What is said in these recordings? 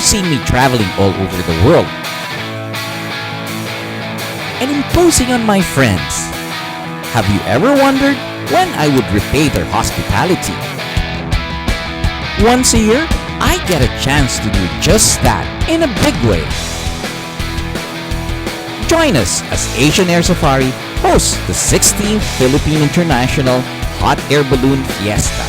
seen me traveling all over the world and imposing on my friends. Have you ever wondered when I would repay their hospitality? Once a year, I get a chance to do just that in a big way. Join us as Asian Air Safari hosts the 16th Philippine International Hot Air Balloon Fiesta.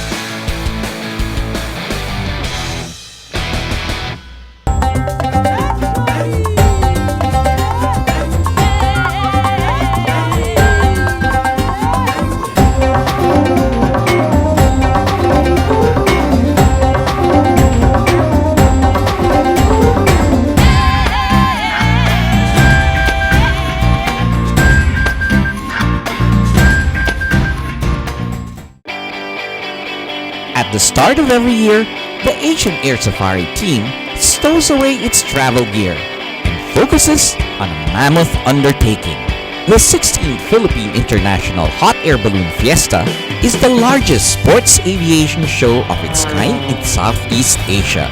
At the start of every year, the Asian Air Safari team stows away its travel gear and focuses on a mammoth undertaking. The 16th Philippine International Hot Air Balloon Fiesta is the largest sports aviation show of its kind in Southeast Asia.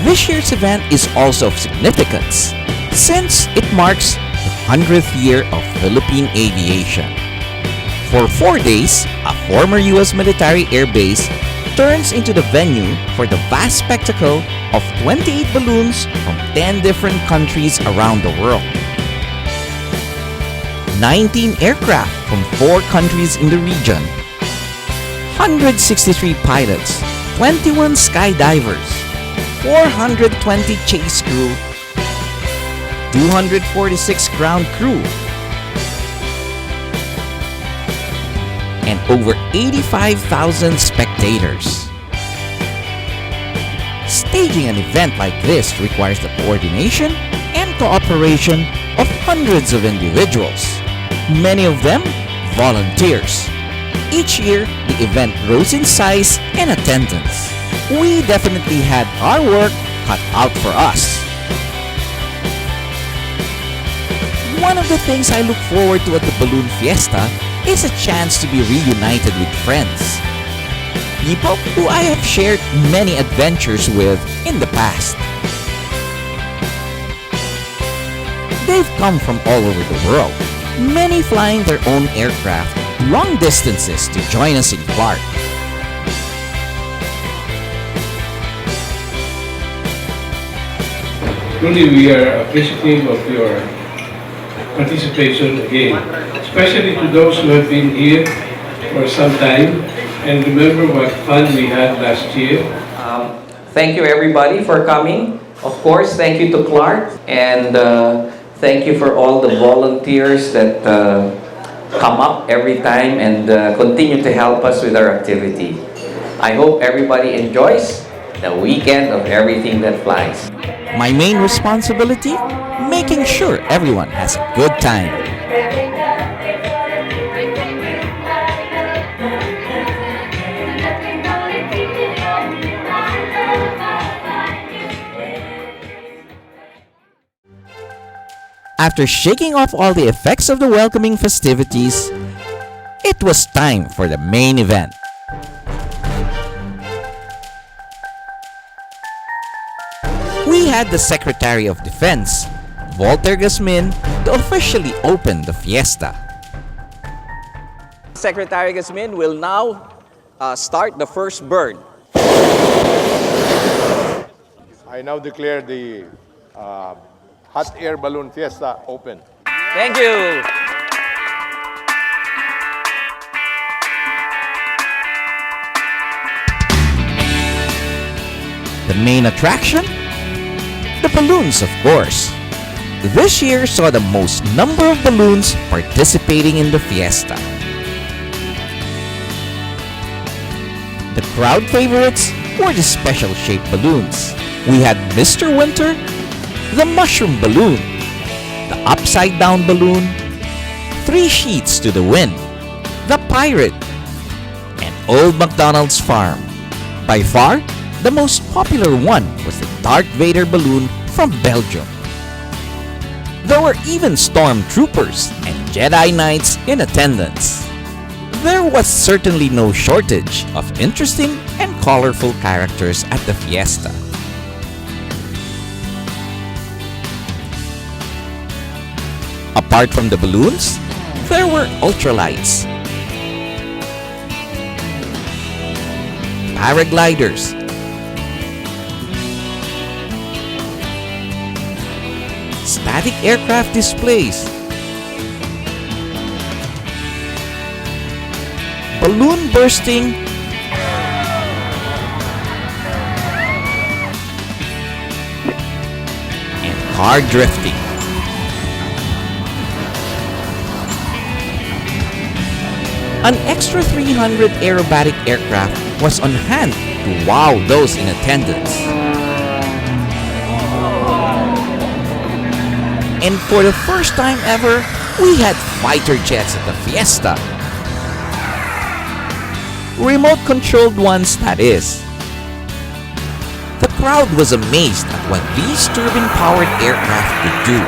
This year's event is also of significance since it marks the 100th year of Philippine aviation. For 4 days, a former U.S. military air base turns into the venue for the vast spectacle of 28 balloons from 10 different countries around the world. 19 aircraft from 4 countries in the region, 163 pilots, 21 skydivers, 420 chase crew, 246 ground crew, and over 85,000 spectators. Staging an event like this requires the coordination and cooperation of hundreds of individuals, many of them volunteers. Each year, the event grows in size and attendance. We definitely had our work cut out for us. One of the things I look forward to at the Balloon Fiesta is a chance to be reunited with friends. People who I have shared many adventures with in the past. They've come from all over the world, many flying their own aircraft long distances to join us in Clark. Truly, we are appreciative of your participation again, especially to those who have been here for some time and remember what fun we had last year. Thank you everybody for coming. Of course, thank you to Clark, and thank you for all the volunteers that come up every time and continue to help us with our activity. I hope everybody enjoys the weekend of everything that flies. My main responsibility? Making sure everyone has a good time. After shaking off all the effects of the welcoming festivities, it was time for the main event. We had the Secretary of Defense, Walter Gasmin, to officially open the fiesta. Secretary Gasmin will now start the first burn. I now declare the Hot Air Balloon Fiesta open. Thank you. The main attraction? The balloons, of course. This year saw the most number of balloons participating in the fiesta. The crowd favorites were the special-shaped balloons. We had Mr. Winter, the mushroom balloon, the upside-down balloon, 3 sheets to the wind, the pirate, and Old MacDonald's farm. By far, the most popular one was the Darth Vader balloon from Belgium. There were even stormtroopers and Jedi Knights in attendance. There was certainly no shortage of interesting and colorful characters at the fiesta. Apart from the balloons, there were ultralights, paragliders, static aircraft displays, balloon bursting, and car drifting. An extra 300 aerobatic aircraft was on hand to wow those in attendance. And for the first time ever, we had fighter jets at the fiesta. Remote-controlled ones, that is. The crowd was amazed at what these turbine-powered aircraft could do.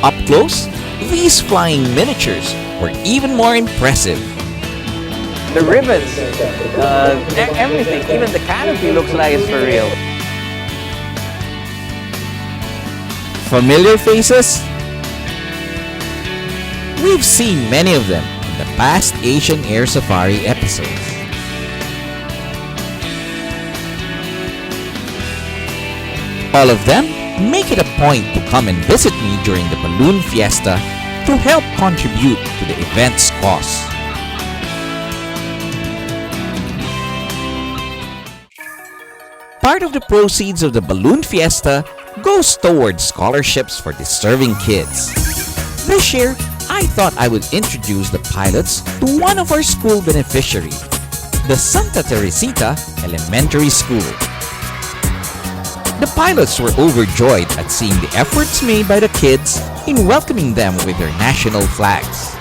Up close, these flying miniatures were even more impressive. The rivets, everything, even the canopy looks like it's for real. Familiar faces? We've seen many of them in the past Asian Air Safari episodes. All of them make it a point to come and visit me during the balloon fiesta to help contribute to the event's cause. Part of the proceeds of the balloon fiesta goes towards scholarships for deserving kids. This year, I thought I would introduce the pilots to one of our school beneficiaries, the Santa Teresita Elementary School. The pilots were overjoyed at seeing the efforts made by the kids in welcoming them with their national flags.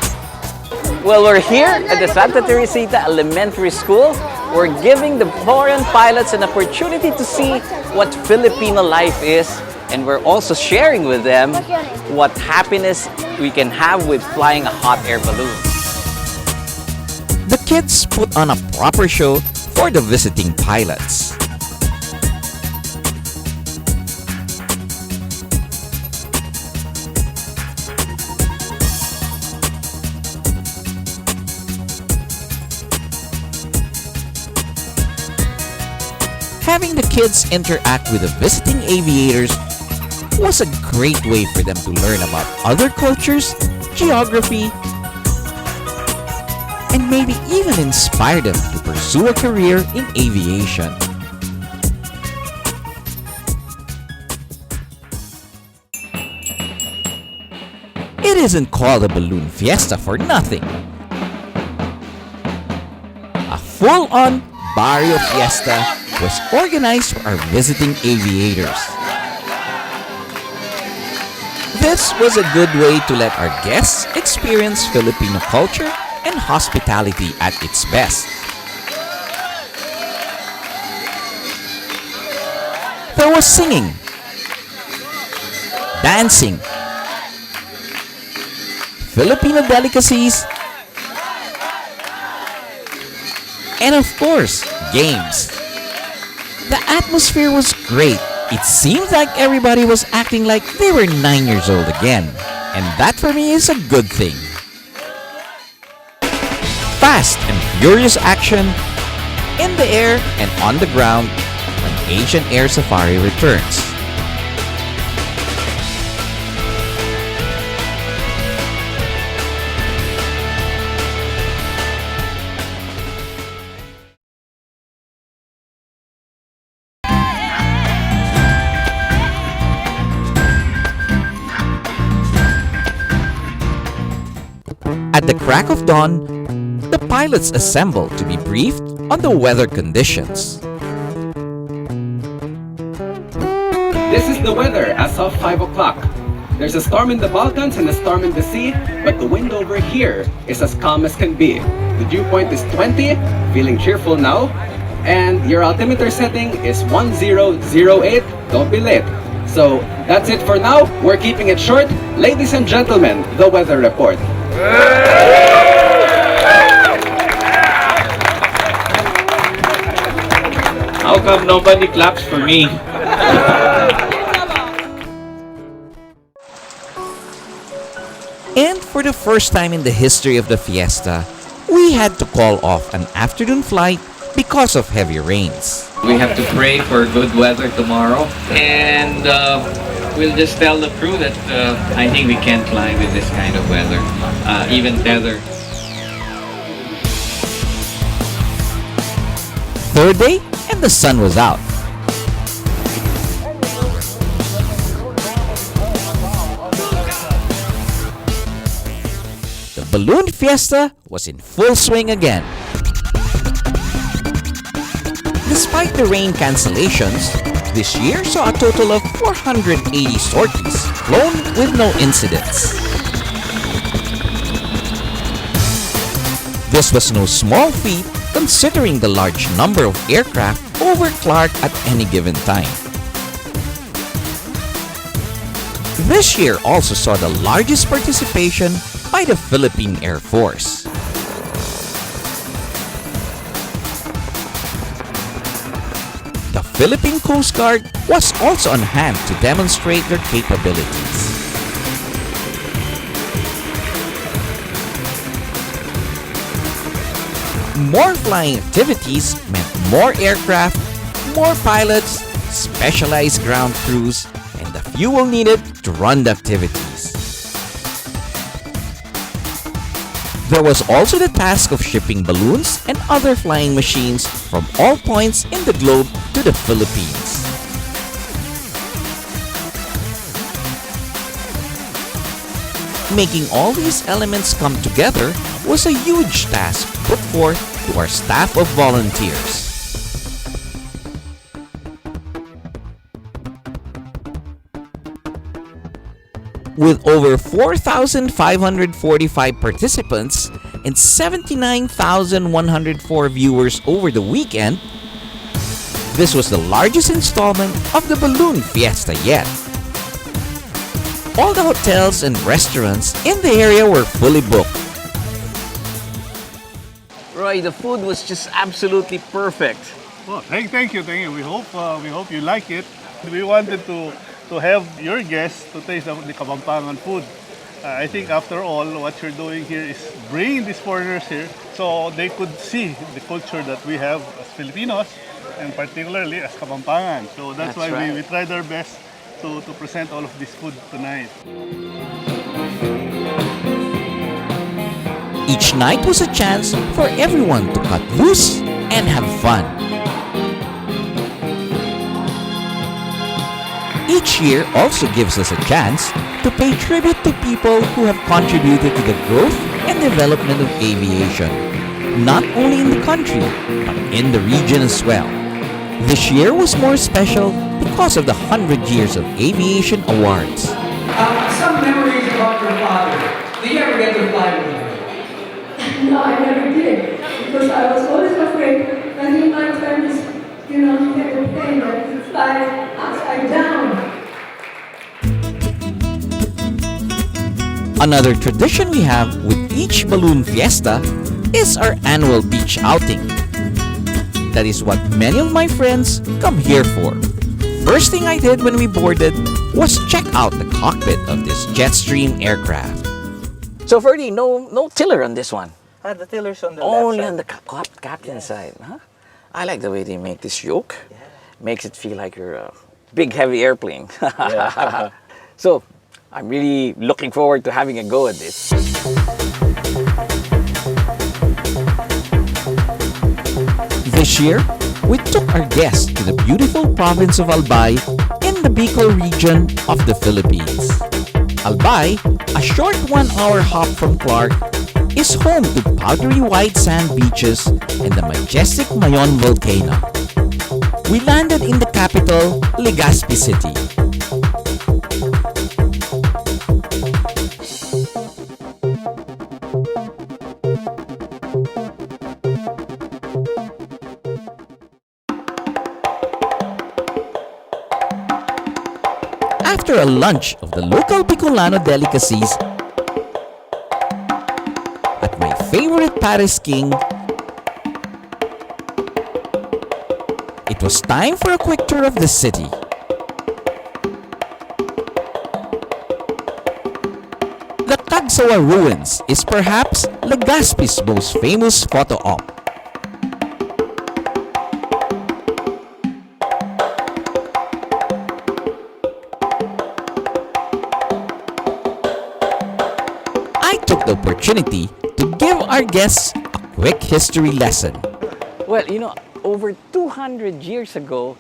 Well, we're here at the Santa Teresita Elementary School. We're giving the foreign pilots an opportunity to see what Filipino life is, and we're also sharing with them what happiness we can have with flying a hot air balloon. The kids put on a proper show for the visiting pilots. Having the kids interact with the visiting aviators was a great way for them to learn about other cultures, geography, and maybe even inspire them to pursue a career in aviation. It isn't called a balloon fiesta for nothing. A full-on barrio fiesta was organized for our visiting aviators. This was a good way to let our guests experience Filipino culture and hospitality at its best. There was singing, dancing, Filipino delicacies, and of course, games. The atmosphere was great. It seemed like everybody was acting like they were 9 years old again. And that for me is a good thing. Fast and furious action in the air and on the ground when Asian Air Safari returns. At the crack of dawn, the pilots assembled to be briefed on the weather conditions. This is the weather as of 5 o'clock. There's a storm in the Balkans and a storm in the sea, but the wind over here is as calm as can be. The dew point is 20, feeling cheerful now, and your altimeter setting is 1008. Don't be late. So that's it for now. We're keeping it short. Ladies and gentlemen, the weather report. How come nobody claps for me? And for the first time in the history of the fiesta, we had to call off an afternoon flight because of heavy rains. We have to pray for good weather tomorrow. And we'll just tell the crew that I think we can't fly with this kind of weather, even tether. Third day, and the sun was out. The balloon fiesta was in full swing again. Despite the rain cancellations, this year saw a total of 480 sorties, flown with no incidents. This was no small feat considering the large number of aircraft over Clark at any given time. This year also saw the largest participation by the Philippine Air Force. The Philippine Coast Guard was also on hand to demonstrate their capabilities. More flying activities meant more aircraft, more pilots, specialized ground crews, and the fuel needed to run the activities. There was also the task of shipping balloons and other flying machines from all points in the globe to the Philippines. Making all these elements come together was a huge task put forth to our staff of volunteers. With over 4,545 participants and 79,104 viewers over the weekend, this was the largest installment of the Balloon Fiesta yet. All the hotels and restaurants in the area were fully booked. Roy, the food was just absolutely perfect. Well, thank you. We hope you like it. We wanted to have your guests to taste the Kapampangan food. I think after all, what you're doing here is bringing these foreigners here so they could see the culture that we have as Filipinos and particularly as Kapampangan. So that's why right. we tried our best to present all of this food tonight. Each night was a chance for everyone to cut loose and have fun. Each year also gives us a chance to pay tribute to people who have contributed to the growth and development of aviation, not only in the country, but in the region as well. This year was more special because of the 100 Years of Aviation Awards. Some memories about your father. Did you ever get to fly with him? No, I never did, because I was always afraid that he might turn his, he had a plane that would fly upside down. Another tradition we have with each balloon fiesta is our annual beach outing. That is what many of my friends come here for. First thing I did when we boarded was check out the cockpit of this Jetstream aircraft. So Ferdy, no tiller on this one. The tiller's on the Only left on the captain side, huh? I like the way they make this yoke. Makes it feel like you're a big, heavy airplane. So, I'm really looking forward to having a go at this. This year, we took our guests to the beautiful province of Albay in the Bicol region of the Philippines. Albay, a short 1-hour hop from Clark, is home to powdery white sand beaches and the majestic Mayon volcano. We landed in the capital, Legazpi City. After a lunch of the local Bicolano delicacies at my favorite Paris King, it was time for a quick tour of the city. The Cagsawa Ruins is perhaps Legazpi's most famous photo op. I took the opportunity to give our guests a quick history lesson. Well, you know, over 200 years ago,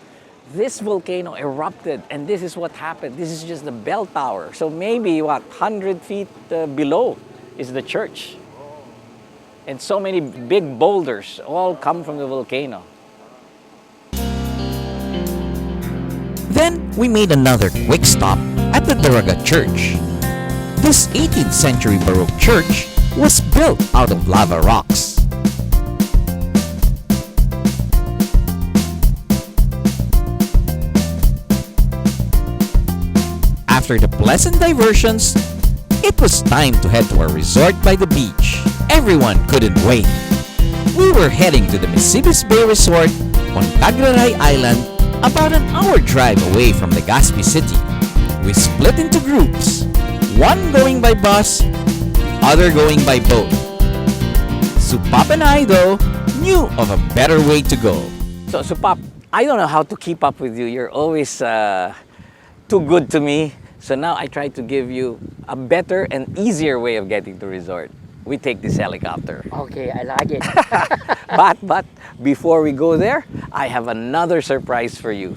this volcano erupted, and this is what happened. This is just the bell tower. So maybe, 100 feet below is the church. And so many big boulders all come from the volcano. Then we made another quick stop at the Daraga Church. This 18th century Baroque church was built out of lava rocks. After the pleasant diversions, it was time to head to our resort by the beach. Everyone couldn't wait. We were heading to the Misibis Bay Resort on Cagraray Island, about an hour drive away from Legazpi City. We split into groups, one going by bus, other going by boat. Supap and I, though, knew of a better way to go. So Pop, I don't know how to keep up with you. You're always too good to me. So now I try to give you a better and easier way of getting to resort. We take this helicopter. Okay, I like it. But before we go there, I have another surprise for you.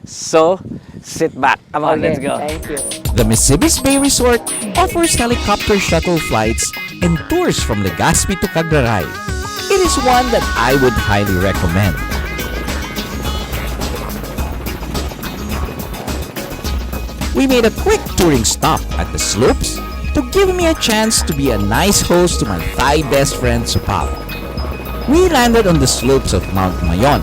So sit back. Come on, let's go. Thank you. The Misibis Bay Resort offers helicopter shuttle flights and tours from Legazpi to Cagraray. It is one that I would highly recommend. We made a quick touring stop at the slopes to give me a chance to be a nice host to my Thai best friend Supap. We landed on the slopes of Mount Mayon.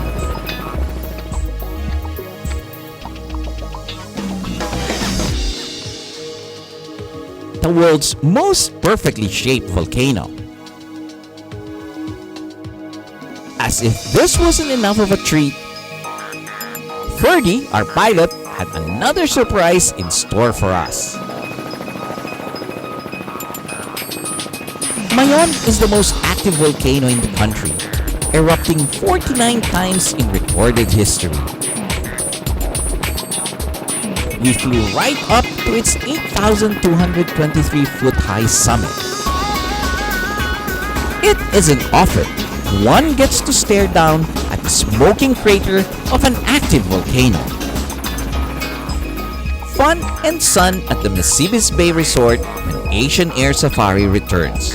The world's most perfectly shaped volcano. As if this wasn't enough of a treat, Ferdy, our pilot, had another surprise in store for us. Mayon is the most active volcano in the country, erupting 49 times in recorded history. We flew right up to its 8,223-foot high summit. It isn't often one gets to stare down at the smoking crater of an active volcano. Fun and sun at the Misibis Bay Resort when Asian Air Safari returns.